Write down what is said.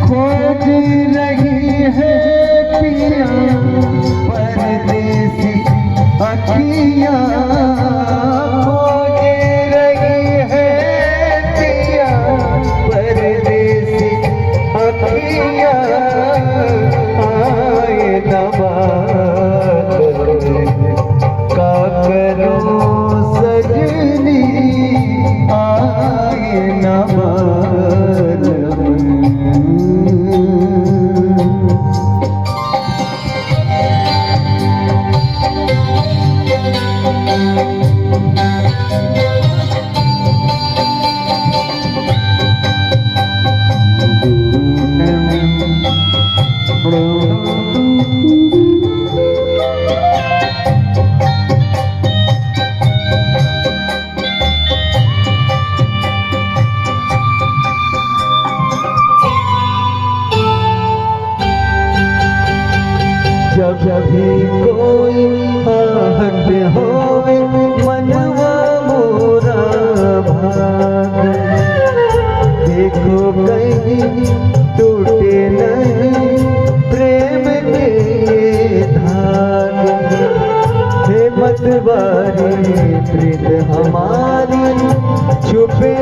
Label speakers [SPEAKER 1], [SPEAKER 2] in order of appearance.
[SPEAKER 1] खोज रही है पिया परदेसी अखियाँ, खोज रही है पिया परदेसी अखियाँ, आए न बादल का करो सजनी, आए न बादल। जब भी कोई आहट होवे मनवा मोरा भाग, देखो कहीं टूटे नहीं प्रेम के धागे। हे मतवारी प्रीत हमारी छुपे